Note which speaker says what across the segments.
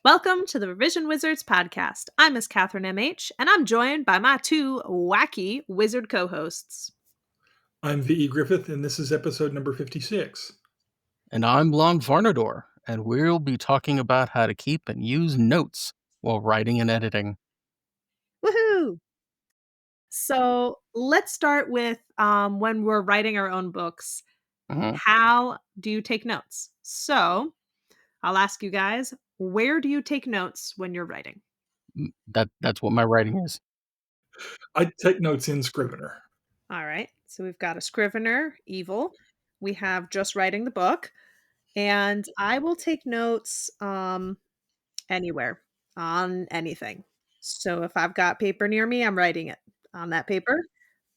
Speaker 1: Welcome to the Revision Wizards podcast. I'm Miss Catherine MH, and I'm joined by my two wacky wizard co hosts.
Speaker 2: I'm V.E. Griffith, and this is episode number 56.
Speaker 3: And I'm Lon Varnador, and we'll be talking about how to keep and use notes while writing and editing.
Speaker 1: Woohoo! So let's start with when we're writing our own books.
Speaker 3: Mhm.
Speaker 1: How do you take notes? So I'll ask you guys, where do you take notes when you're writing?
Speaker 3: That's what my writing is.
Speaker 2: I take notes in Scrivener.
Speaker 1: All right. So we've got a Scrivener, evil. We have just writing the book. And I will take notes anywhere on anything. So if I've got paper near me, I'm writing it on that paper.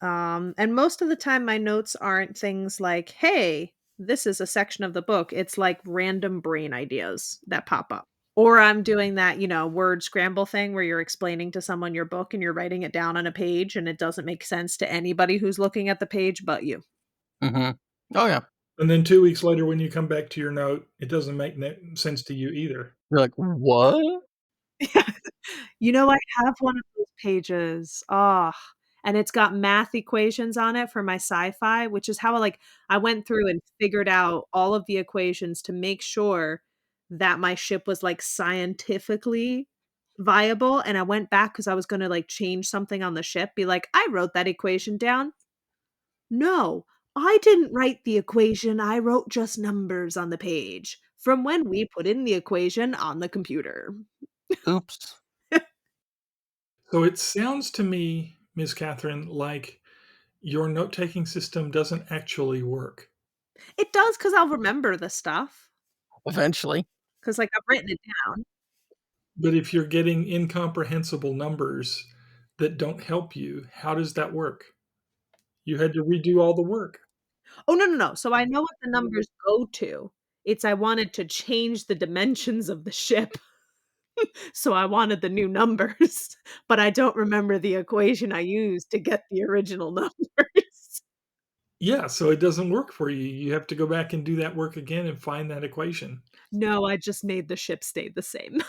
Speaker 1: And most of the time, my notes aren't things like, hey, this is a section of the book. It's like random brain ideas that pop up. Or I'm doing that, word scramble thing where you're explaining to someone your book and you're writing it down on a page and it doesn't make sense to anybody who's looking at the page but you.
Speaker 3: Mm-hmm. Oh, yeah.
Speaker 2: And then 2 weeks later, when you come back to your note, it doesn't make sense to you either.
Speaker 3: You're like, what?
Speaker 1: I have one of those pages. And it's got math equations on it for my sci-fi, which is how I went through and figured out all of the equations to make sure that my ship was scientifically viable. And I went back because I was going to change something on the ship, be like, I wrote that equation down. No, I didn't write the equation. I wrote just numbers on the page from when we put in the equation on the computer.
Speaker 3: Oops.
Speaker 2: So it sounds to me, Ms. Catherine, like your note-taking system doesn't actually work.
Speaker 1: It does because I'll remember the stuff.
Speaker 3: Eventually.
Speaker 1: Because I've written it down.
Speaker 2: But if you're getting incomprehensible numbers that don't help you, how does that work? You had to redo all the work.
Speaker 1: Oh, no. So I know what the numbers go to. It's I wanted to change the dimensions of the ship, so I wanted the new numbers, but I don't remember the equation I used to get the original numbers.
Speaker 2: Yeah, so it doesn't work for you. You have to go back and do that work again and find that equation.
Speaker 1: No, I just made the ship stay the same.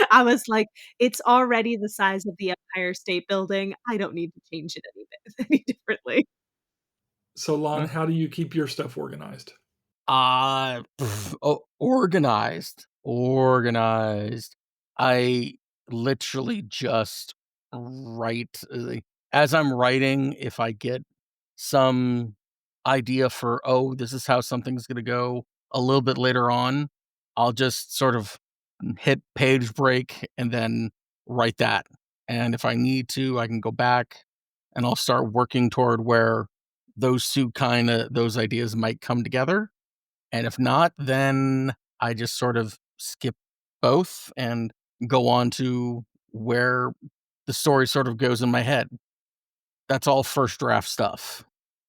Speaker 1: I was like, "It's already the size of the Empire State Building. I don't need to change it any differently."
Speaker 2: So, Lon, how do you keep your stuff organized?
Speaker 3: Organized. Organized. I literally just write. As I'm writing, if I get some idea for, this is how something's going to go a little bit later on, I'll just sort of hit page break and then write that. And if I need to, I can go back and I'll start working toward where those ideas might come together. And if not, then I just sort of skip both and go on to where the story sort of goes in my head. That's all first draft stuff.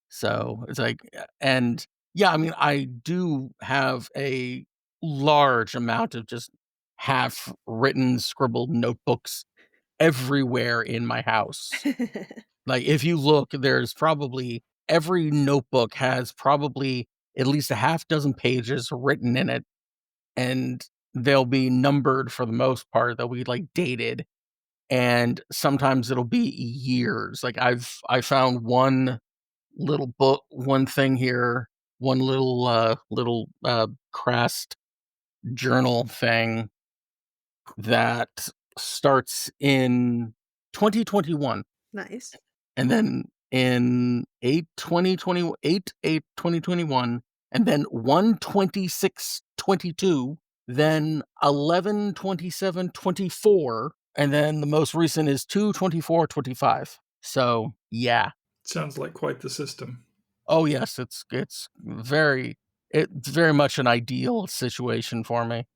Speaker 3: So it's like, and yeah, I mean, I do have a large amount of just half written, scribbled notebooks everywhere in my house. Like, if you look, there's probably every notebook has probably at least a half dozen pages written in it, and they'll be numbered for the most part. They'll be like dated, and sometimes it'll be years. Like I found one little book, one thing here, one little crest journal thing that starts in 2021.
Speaker 1: Nice.
Speaker 3: And then in 8/2021, and then 1/26/22, then 11/27/24, and then the most recent is 2/24/25. So, yeah.
Speaker 2: Sounds like quite the system.
Speaker 3: Oh, yes, it's very much an ideal situation for me.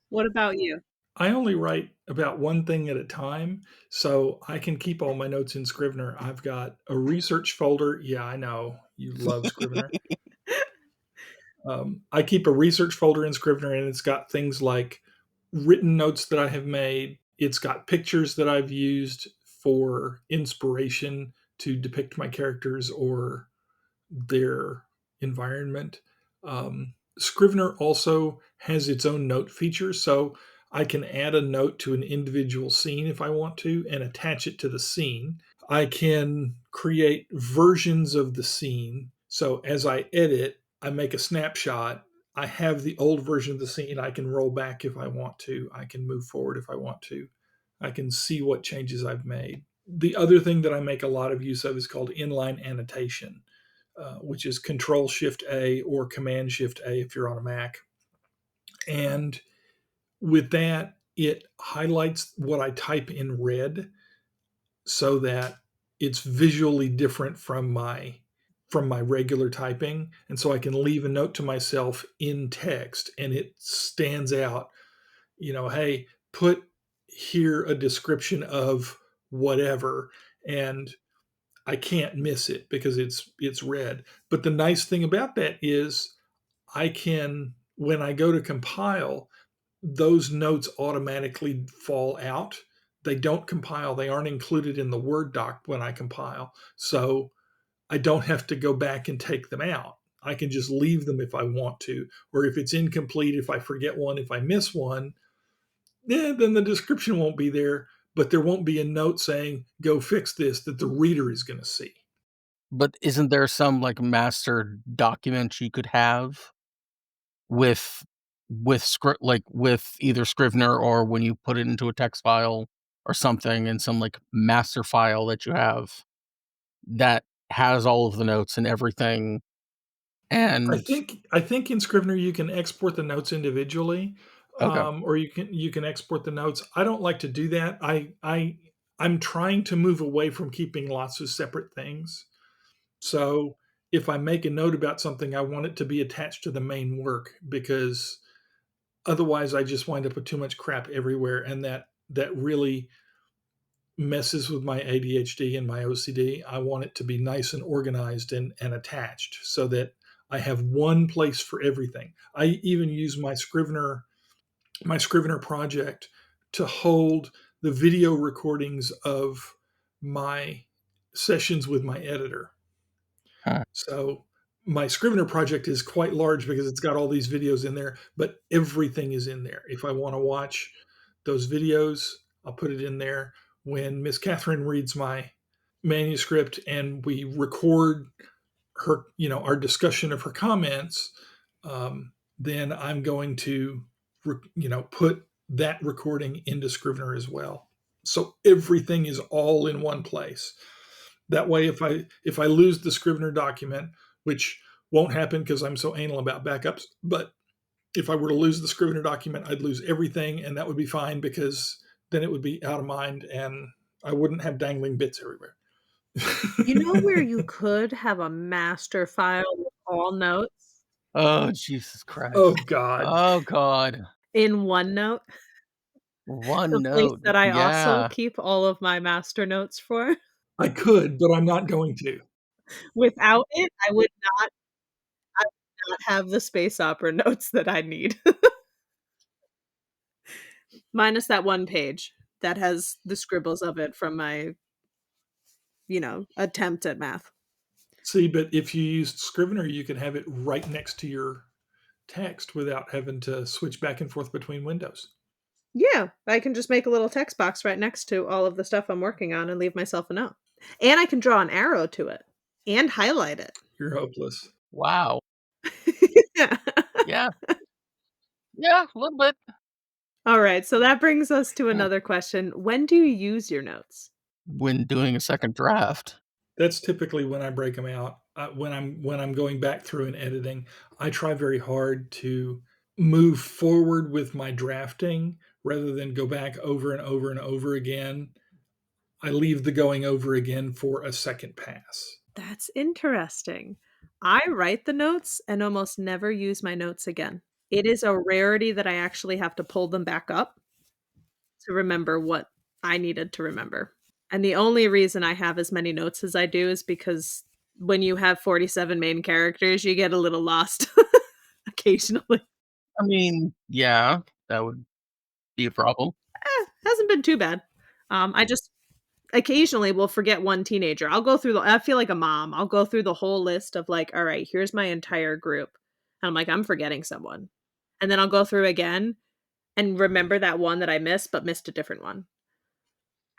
Speaker 1: What about you?
Speaker 2: I only write about one thing at a time, so I can keep all my notes in Scrivener. I've got a research folder. Yeah, I know you love Scrivener. I keep a research folder in Scrivener, and it's got things like written notes that I have made. It's got pictures that I've used for inspiration to depict my characters or their environment. Scrivener also has its own note feature, so I can add a note to an individual scene if I want to and attach it to the scene. I can create versions of the scene. So as I edit, I make a snapshot. I have the old version of the scene. I can roll back if I want to. I can move forward if I want to. I can see what changes I've made. The other thing that I make a lot of use of is called inline annotation, which is Control Shift A or Command Shift A if you're on a Mac. And with that, it highlights what I type in red so that it's visually different from my regular typing, and so I can leave a note to myself in text and it stands out, hey, put here a description of whatever, and I can't miss it because it's red. But the nice thing about that is I can, when I go to compile, those notes automatically fall out. They don't compile, they aren't included in the Word doc when I compile. So I don't have to go back and take them out. I can just leave them if I want to, or if it's incomplete, if I forget one, if I miss one, then the description won't be there, but there won't be a note saying, go fix this that the reader is going to see.
Speaker 3: But isn't there some, like, master document you could have with with either Scrivener or when you put it into a text file or something in some, like, master file that you have that has all of the notes and everything, and
Speaker 2: I think in Scrivener you can export the notes individually,
Speaker 3: okay.
Speaker 2: or you can export the notes. I don't like to do that. I'm trying to move away from keeping lots of separate things. So if I make a note about something, I want it to be attached to the main work because otherwise I just wind up with too much crap everywhere, and that really messes with my ADHD and my OCD. I want it to be nice and organized and attached so that I have one place for everything. I even use my Scrivener project to hold the video recordings of my sessions with my editor.
Speaker 3: Huh.
Speaker 2: So my Scrivener project is quite large because it's got all these videos in there, but everything is in there. If I want to watch those videos, I'll put it in there. When Miss Catherine reads my manuscript and we record her, our discussion of her comments, then I'm going to, put that recording into Scrivener as well. So everything is all in one place. That way, if I lose the Scrivener document, which won't happen because I'm so anal about backups, but if I were to lose the Scrivener document, I'd lose everything, and that would be fine because then it would be out of mind, and I wouldn't have dangling bits everywhere.
Speaker 1: You know where you could have a master file with all notes?
Speaker 3: Oh, Jesus
Speaker 2: Oh
Speaker 3: Christ.
Speaker 2: God,
Speaker 3: Oh god.
Speaker 1: In OneNote, the place
Speaker 3: OneNote.
Speaker 1: that I also
Speaker 3: Yeah.
Speaker 1: keep all of my master notes for.
Speaker 2: I could, but I'm not going to.
Speaker 1: Without it, I would not have the space opera notes that I need. Minus that one page that has the scribbles of it from my, attempt at math.
Speaker 2: See, but if you used Scrivener, you could have it right next to your text without having to switch back and forth between windows.
Speaker 1: Yeah, I can just make a little text box right next to all of the stuff I'm working on and leave myself a note. And I can draw an arrow to it and highlight it.
Speaker 2: You're hopeless.
Speaker 3: Wow.
Speaker 1: Yeah.
Speaker 3: Yeah. Yeah, a little bit.
Speaker 1: Alright, so that brings us to
Speaker 3: Huh.
Speaker 1: another question. When do you use your notes?
Speaker 3: When doing a second draft.
Speaker 2: That's typically when I break them out. When I'm going back through and editing, I try very hard to move forward with my drafting rather than go back over and over and over again. I leave the going over again for a second pass.
Speaker 1: That's interesting. I write the notes and almost never use my notes again. It is a rarity that I actually have to pull them back up to remember what I needed to remember. And the only reason I have as many notes as I do is because when you have 47 main characters, you get a little lost occasionally.
Speaker 3: I mean, yeah, that would be a problem.
Speaker 1: Hasn't been too bad. I just occasionally will forget one teenager. I feel like a mom. I'll go through the whole list of like, all right, here's my entire group. And I'm like, "I'm forgetting someone." And then I'll go through again and remember that one that I missed, but missed a different one.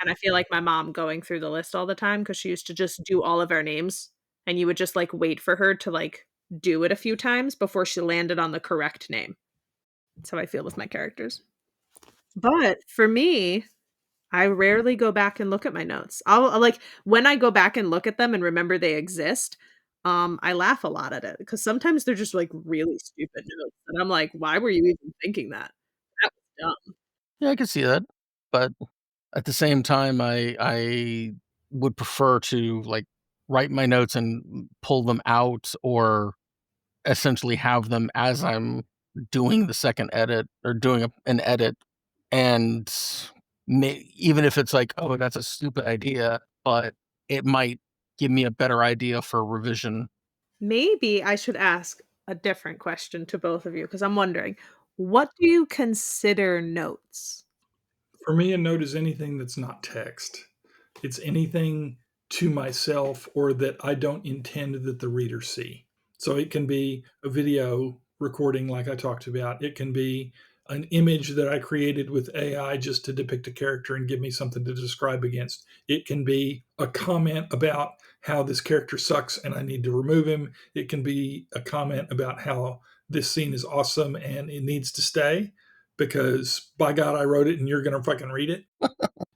Speaker 1: And I feel like my mom going through the list all the time because she used to just do all of our names, and you would just, like, wait for her to, like, do it a few times before she landed on the correct name. That's how I feel with my characters. But for me, I rarely go back and look at my notes. Like, when I go back and look at them and remember they exist, I laugh a lot at it because sometimes they're just, like, really stupid notes, and I'm like, "Why were you even thinking that? That was dumb."
Speaker 3: Yeah, I can see that, but at the same time, I would prefer to, like, write my notes and pull them out or essentially have them as I'm doing the second edit or doing an edit, and even if it's like, "Oh, that's a stupid idea," but it might give me a better idea for revision.
Speaker 1: Maybe I should ask a different question to both of you because 'cause I'm wondering, what do you consider notes?
Speaker 2: For me, a note is anything that's not text. It's anything to myself or that I don't intend that the reader see. So it can be a video recording like I talked about. It can be an image that I created with AI just to depict a character and give me something to describe against. It can be a comment about how this character sucks and I need to remove him. It can be a comment about how this scene is awesome and it needs to stay because by God, I wrote it and you're going to fucking read it.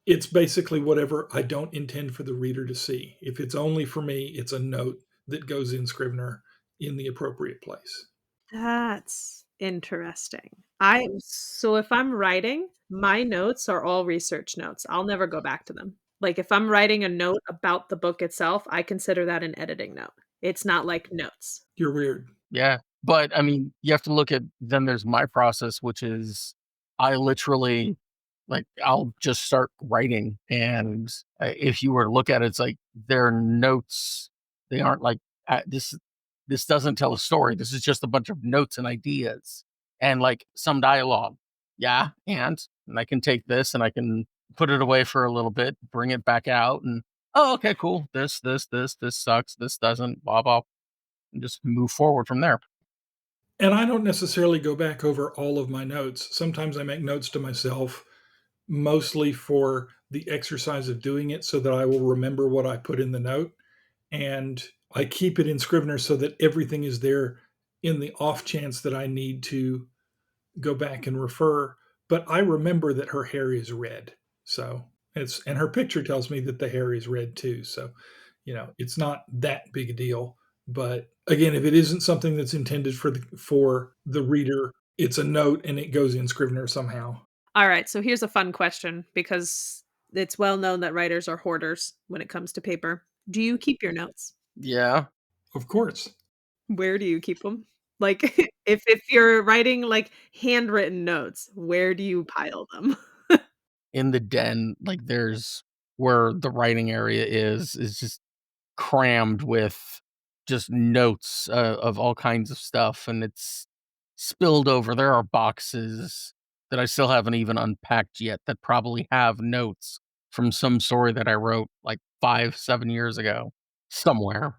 Speaker 2: It's basically whatever I don't intend for the reader to see. If it's only for me, it's a note that goes in Scrivener in the appropriate place.
Speaker 1: That's interesting. So if I'm writing, my notes are all research notes. I'll never go back to them. Like, if I'm writing a note about the book itself, I consider that an editing note. It's not like notes.
Speaker 2: You're weird.
Speaker 3: Yeah, but, I mean, you have to look at then there's my process, which is I literally like, I'll just start writing, and, if you were to look at it, it's like they're notes. They aren't like, this doesn't tell a story. This is just a bunch of notes and ideas and, like, some dialogue. Yeah, and I can take this, and I can put it away for a little bit, bring it back out, and, "Oh, okay, cool. This sucks. This doesn't, blah, blah," and just move forward from there.
Speaker 2: And I don't necessarily go back over all of my notes. Sometimes I make notes to myself, mostly for the exercise of doing it so that I will remember what I put in the note. And I keep it in Scrivener so that everything is there in the off chance that I need to go back and refer, but I remember that her hair is red. So it's and her picture tells me that the hair is red too. So, it's not that big a deal. But again, if it isn't something that's intended for the reader, it's a note and it goes in Scrivener somehow.
Speaker 1: Alright, so here's a fun question because it's well known that writers are hoarders when it comes to paper. Do you keep your notes?
Speaker 3: Yeah.
Speaker 2: Of course.
Speaker 1: Where do you keep them? Like, if you're writing, like, handwritten notes, where do you pile them?
Speaker 3: In the den, like, there's where the writing area is just crammed with just notes, of all kinds of stuff, and it's spilled over. There are boxes that I still haven't even unpacked yet that probably have notes from some story that I wrote, like, 5, 7 years ago somewhere.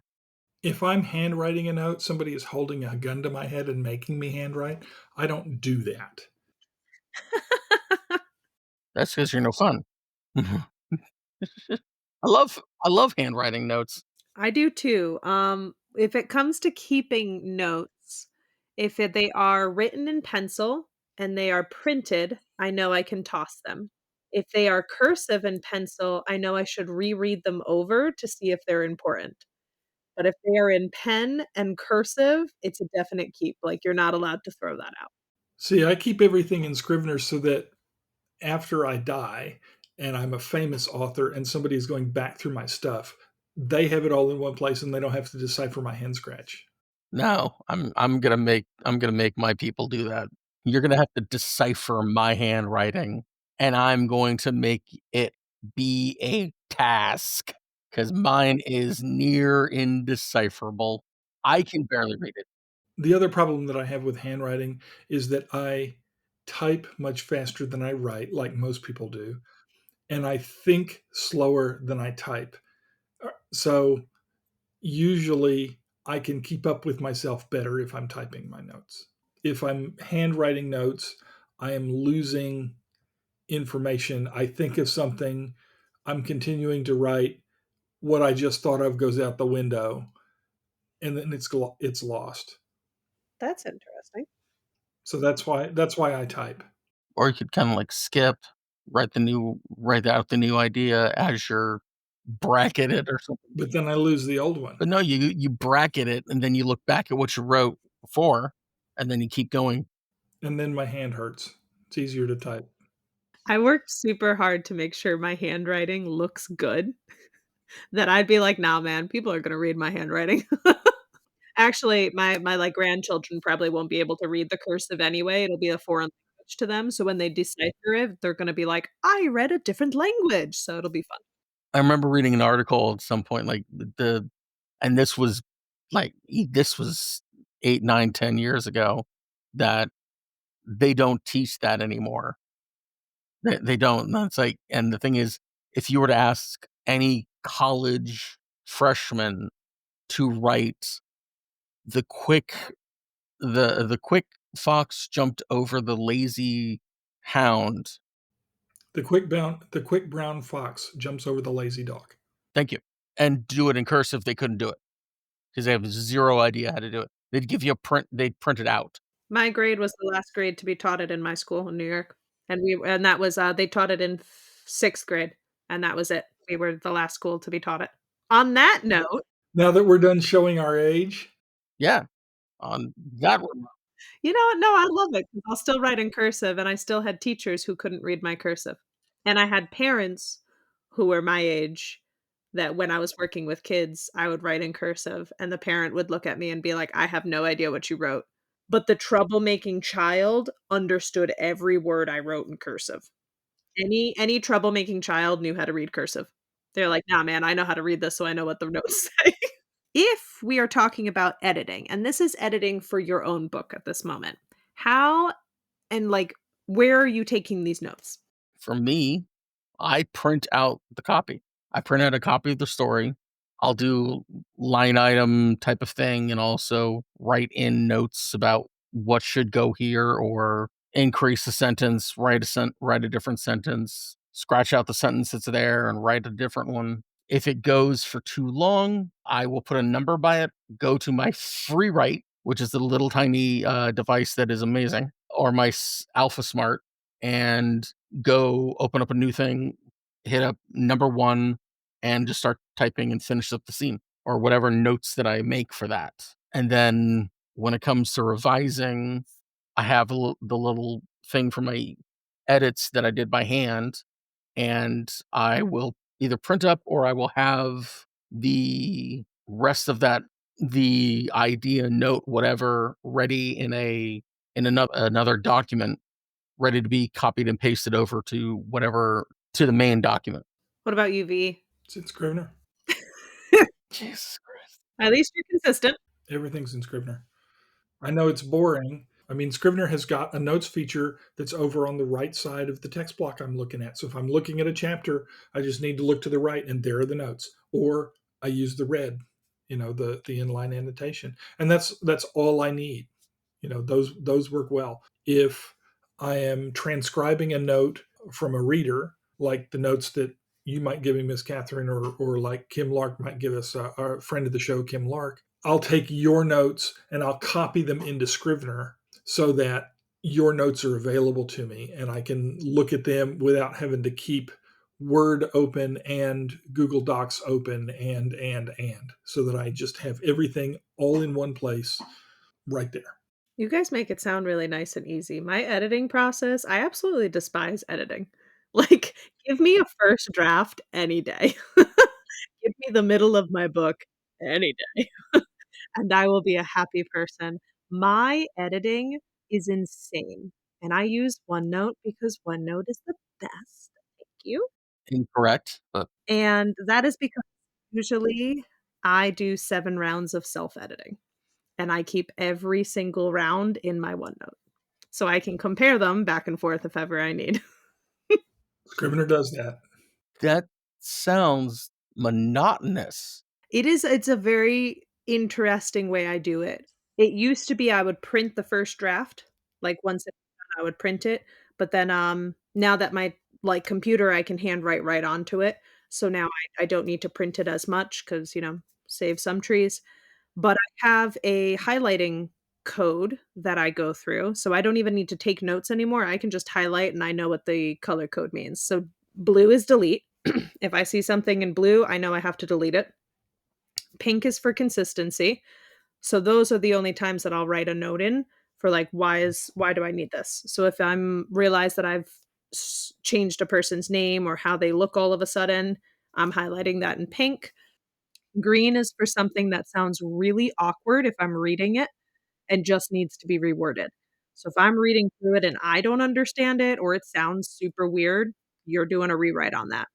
Speaker 2: If I'm handwriting a note, somebody is holding a gun to my head and making me handwrite. I don't do that.
Speaker 3: That's because 'cause you're no fun. I love handwriting notes.
Speaker 1: I do too. If it comes to keeping notes, if they are written in pencil and they are printed, I know I can toss them. If they are cursive in pencil, I know I should reread them over to see if they're important. But if they are in pen and cursive, it's a definite keep. Like, you're not allowed to throw that out.
Speaker 2: See, I keep everything in Scrivener so that after I die and I'm a famous author and somebody is going back through my stuff, they have it all in one place and they don't have to decipher my hand scratch.
Speaker 3: No, I'm gonna make my people do that. You're gonna have to decipher my handwriting, and I'm going to make it be a task because mine is near indecipherable. I can barely read it.
Speaker 2: The other problem that I have with handwriting is that I type much faster than I write, like most people do, and I think slower than I type. So usually I can keep up with myself better if I'm typing my notes. If I'm handwriting notes, I am losing information. I think of something, I'm continuing to write, what I just thought of goes out the window, and then it's lost.
Speaker 1: That's interesting.
Speaker 2: So that's why I type.
Speaker 3: Or you could kinda, like, skip, write out the new idea as you're bracket it or something.
Speaker 2: But then I lose the old one,
Speaker 3: But no, you bracket it, and then you look back at what you wrote before, and then you keep going.
Speaker 2: and then my hand hurts. It's easier to type.
Speaker 1: I worked super hard to make sure my handwriting looks good, that I'd be like, "Nah, man, people are gonna read my handwriting." Actually, my, like, grandchildren probably won't be able to read the cursive anyway, it'll be a foreign language to them, so when they decipher it, they're gonna be like, "I read a different language," so it'll be fun.
Speaker 3: I remember reading an article at some point, like, the and this was, this was 8, 9, 10 years ago, that they don't teach that anymore. They don't, and it's like, and the thing is, if you were to ask any college freshman to write the quick the quick fox jumped over the lazy hound.
Speaker 2: The quick brown fox jumps over the lazy dog.
Speaker 3: Thank you. And do it in cursive, they couldn't do it because they have 0 idea how to do it. They'd print it out.
Speaker 1: My grade was the last grade to be taught it in my school in New York, and that was, they taught it in 6th grade, and that was it. We were the last school to be taught it. On that note,
Speaker 2: Now that we're done showing our age,
Speaker 3: Yeah, on that one.
Speaker 1: you know what? No, I love it 'cause I'll still write in cursive, and I still had teachers who couldn't read my cursive. And I had parents who were my age that when I was working with kids, I would write in cursive, and the parent would look at me and be like, "I have no idea what you wrote." But the troublemaking child understood every word I wrote in cursive. Any troublemaking child knew how to read cursive. They're like, "Nah, man, I know how to read this, so I know what the notes say." If we are talking about editing, and this is editing for your own book at this moment, how and, like, where are you taking these notes?
Speaker 3: For me, I print out the copy. I print out a copy of the story. I'll do line item type of thing and also write in notes about what should go here or increase the sentence, write a different sentence, scratch out the sentence that's there and write a different one. If it goes for too long, I will put a number by it, go to my free write, which is the little tiny device that is amazing, or my Alpha Smart, and go open up a new thing, hit up number 1, and just start typing and finish up the scene or whatever notes that I make for that. And then when it comes to revising, I have the little thing for my edits that I did by hand, and I will either print up or I will have the rest of that, the idea, note, whatever, ready in another document, ready to be copied and pasted over to whatever, to the main document.
Speaker 1: What about you, V?
Speaker 2: it's in Scrivener.
Speaker 3: Jesus Christ.
Speaker 1: At least you're consistent.
Speaker 2: Everything's in Scrivener. I know it's boring. I mean, Scrivener has got a notes feature that's over on the right side of the text block I'm looking at. So if I'm looking at a chapter, I just need to look to the right and there are the notes. Or I use the red, the inline annotation. And that's all I need. Those work well. If I am transcribing a note from a reader, like the notes that you might give me, Miss Catherine, or like Kim Lark might give us, our friend of the show, Kim Lark, I'll take your notes and I'll copy them into Scrivener so that your notes are available to me and I can look at them without having to keep Word open and Google Docs open and so that I just have everything all in one place right there.
Speaker 1: You guys make it sound really nice and easy. My editing process, I absolutely despise editing. Like, give me a first draft any day. Give me the middle of my book any day, and I will be a happy person. My editing is insane, and I use OneNote because OneNote is the best. Thank you.
Speaker 3: Incorrect, but
Speaker 1: And that is because usually I do 7 rounds of self-editing, and I keep every single round in my OneNote, so I can compare them back and forth if ever I need.
Speaker 2: Scrivener does that.
Speaker 3: that sounds monotonous.
Speaker 1: It's a very interesting way I do it. It used to be I would print the first draft, like, once it's done, I would print it, but then, now that my, like, computer, I can handwrite right onto it, so now I don't need to print it as much because save some trees, but I have a highlighting code that I go through, so I don't even need to take notes anymore, I can just highlight and I know what the color code means. So, blue is delete. If I see something in blue, I know I have to delete it. Pink is for consistency. So those are the only times that I'll write a note in for like why do I need this? So if I'm realize that I've changed a person's name or how they look all of a sudden, I'm highlighting that in pink. Green is for something that sounds really awkward if I'm reading it and just needs to be reworded. So if I'm reading through it and I don't understand it or it sounds super weird, you're doing a rewrite on that.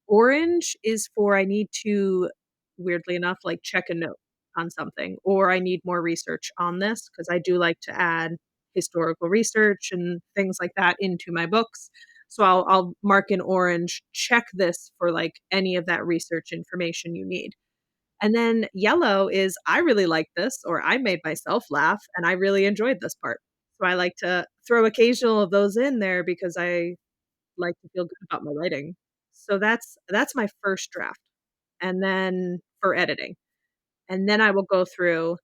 Speaker 1: Orange is for I need to, weirdly enough, like, check a note on something, or I need more research on this because I do like to add historical research and things like that into my books. So I'll mark in orange, check this for, like, any of that research information you need. And then yellow is I really like this, or I made myself laugh, and I really enjoyed this part. So I like to throw occasional of those in there because I like to feel good about my writing. So that's my first draft, and then for editing, and then I will go through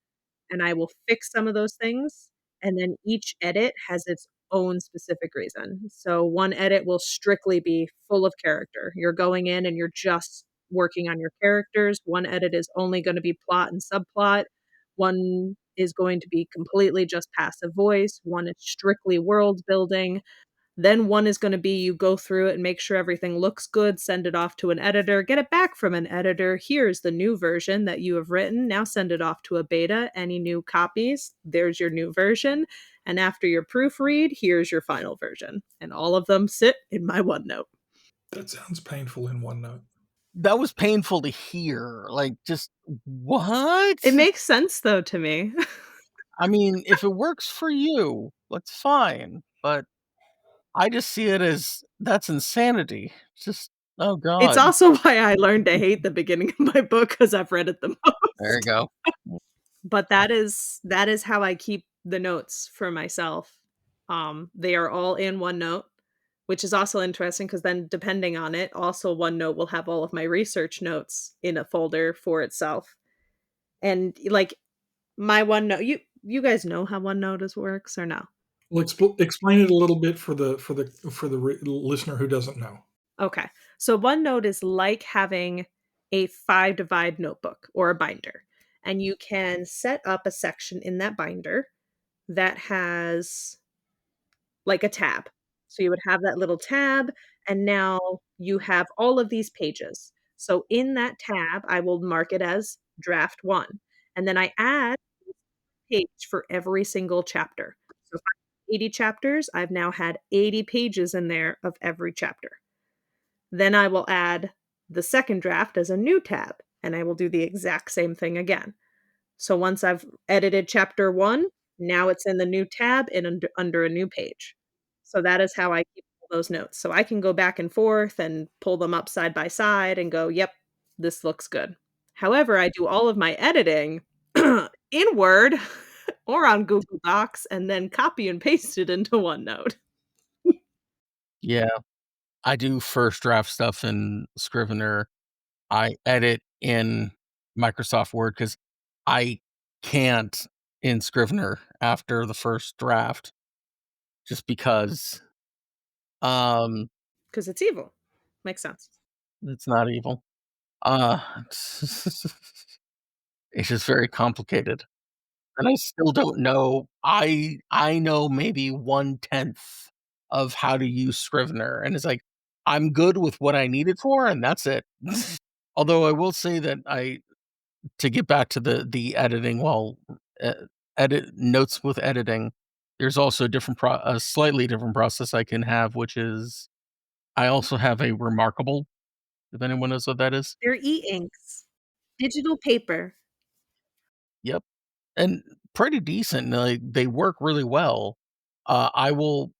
Speaker 1: and I will fix some of those things, and then each edit has its own specific reason. So one edit will strictly be full of character. You're going in and you're just working on your characters. One edit is only gonna be plot and subplot. One is going to be completely just passive voice. One is strictly world building. Then one is gonna be you go through it and make sure everything looks good, send it off to an editor, get it back from an editor. Here's the new version that you have written. Now send it off to a beta. Any new copies? There's your new version. And after your proofread, here's your final version. And all of them sit in my OneNote.
Speaker 2: That sounds painful in OneNote.
Speaker 3: That was painful to hear, like, just what?
Speaker 1: It makes sense though to me.
Speaker 3: I mean, if it works for you, that's fine, but I just see it as that's insanity. Just oh
Speaker 1: It's
Speaker 3: god.
Speaker 1: also why I learned to hate the beginning of my book because 'cause I've read it the
Speaker 3: There you
Speaker 1: most.
Speaker 3: go.
Speaker 1: But that is how I keep the notes for myself. They are all in OneNote, which is also interesting because then depending on it, also OneNote will have all of my research notes in a folder for itself. And, like, my OneNote you guys know how OneNote is works or no?
Speaker 2: Well, explain it a little bit for the listener who doesn't know.
Speaker 1: Okay. So OneNote is like having a 5 divide notebook or a binder, and you can set up a section in that binder that has like a tab. So you would have that little tab, and now you have all of these pages. So in that tab, I will mark it as draft 1, and then I add a page for every single chapter. So if I have 80 chapters, I've now had 80 pages in there of every chapter. Then I will add the second draft as a new tab, and I will do the exact same thing again. So once I've edited chapter 1, now it's in the new tab and under a new page. So that is how I keep all those notes. So I can go back and forth and pull them up side by side and go, "Yep, this looks good." However, I do all of my editing in Word or on Google Docs and then copy and paste it into OneNote.
Speaker 3: Yeah, I do first draft stuff in Scrivener. I edit in Microsoft Word because I can't in Scrivener after the first draft just because, um,
Speaker 1: 'Cause it's evil. Makes sense.
Speaker 3: it's not evil. Uh, it's just very complicated, and I still don't know I know maybe 1/10 of how to use Scrivener, and it's like, I'm good with what I need it for, and that's it. Although I will say that I to get back to the editing while, uh, edit notes with editing, there's also a slightly different process I can have, which is I also have a Remarkable, if anyone knows what that is.
Speaker 1: They're e-inks. Digital paper.
Speaker 3: Yep, and pretty decent, like, they work really well. I will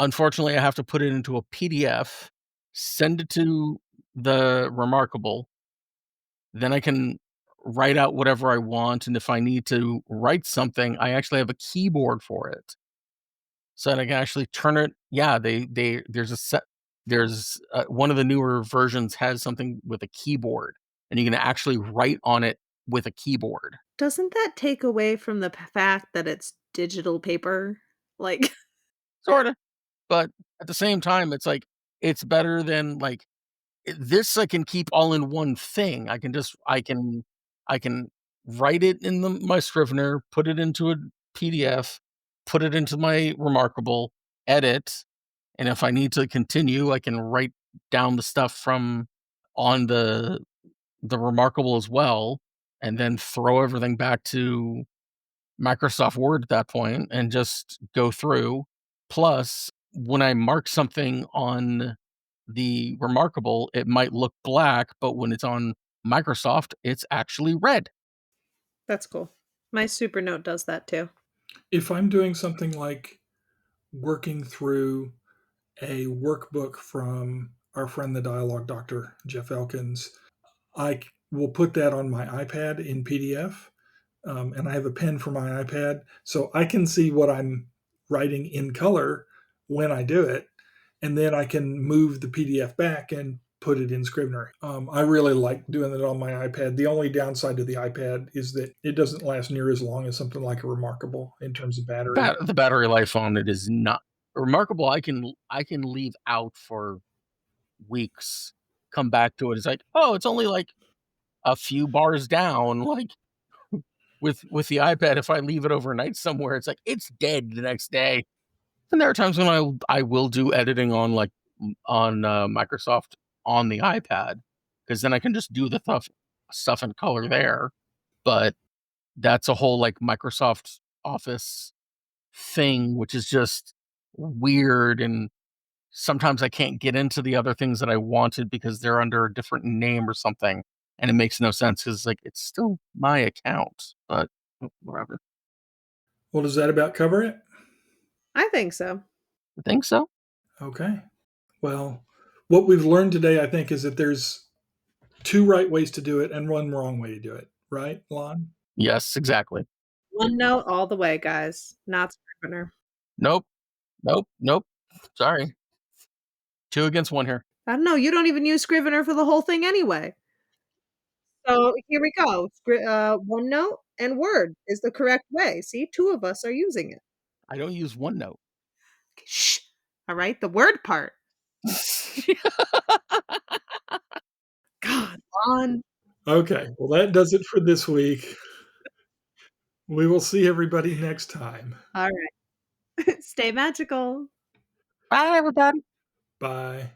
Speaker 3: unfortunately, I have to put it into a PDF, send it to the Remarkable, then I can write out whatever I want, and if I need to write something, I actually have a keyboard for it. So that I can actually turn it yeah, they there's a set there's, one of the newer versions has something with a keyboard, and you can actually write on it with a keyboard.
Speaker 1: Doesn't that take away from the fact that it's digital paper? Like
Speaker 3: Sorta, but at the same time, it's like, it's better than, like this I can keep all in one thing. I can write it in my Scrivener, put it into a PDF, put it into my Remarkable, edit, and if I need to continue, I can write down the stuff from on the Remarkable as well, and then throw everything back to Microsoft Word at that point and just go through. Plus, when I mark something on the Remarkable, it might look black, but when it's on Microsoft, it's actually red.
Speaker 1: that's cool. My Supernote does that too.
Speaker 2: If I'm doing something like working through a workbook from our friend, the dialogue doctor, Jeff Elkins, will put that on my iPad in PDF, and I have a pen for my iPad, so I can see what I'm writing in color when I do it, and then I can move the PDF back and put it in Scrivener. I really like doing it on my iPad. The only downside to the iPad is that it doesn't last near as long as something like a Remarkable in terms of battery.
Speaker 3: The battery life on it is not Remarkable. I can leave out for weeks, come back to it. It's like, oh, it's only like a few bars down. Like with the iPad, if I leave it overnight somewhere, it's like it's dead the next day. And there are times when I will do editing on on Microsoft on the iPad because then I can just do the stuff in color there. But that's a whole like Microsoft Office thing, which is just weird. And sometimes I can't get into the other things that I wanted because they're under a different name or something. And it makes no sense because like it's still my account, but whatever.
Speaker 2: Well, does that about cover it?
Speaker 1: I think so.
Speaker 3: I think so.
Speaker 2: Okay. Well, what we've learned today, I think, is that there's two right ways to do it and one wrong way to do it. Right, Lon?
Speaker 3: Yes, exactly.
Speaker 1: OneNote all the way, guys, not Scrivener.
Speaker 3: Nope. Nope. Nope. Sorry. Two against one here.
Speaker 1: I don't know, you don't even use Scrivener for the whole thing anyway. So here we go. OneNote and Word is the correct way. See, 2 of us are using it.
Speaker 3: I don't use OneNote.
Speaker 1: Shh. All right, the word part. God, on.
Speaker 2: Okay. Well, that does it for this week. We will see everybody next time.
Speaker 1: All right. Stay magical.
Speaker 3: Bye, everybody.
Speaker 2: Bye.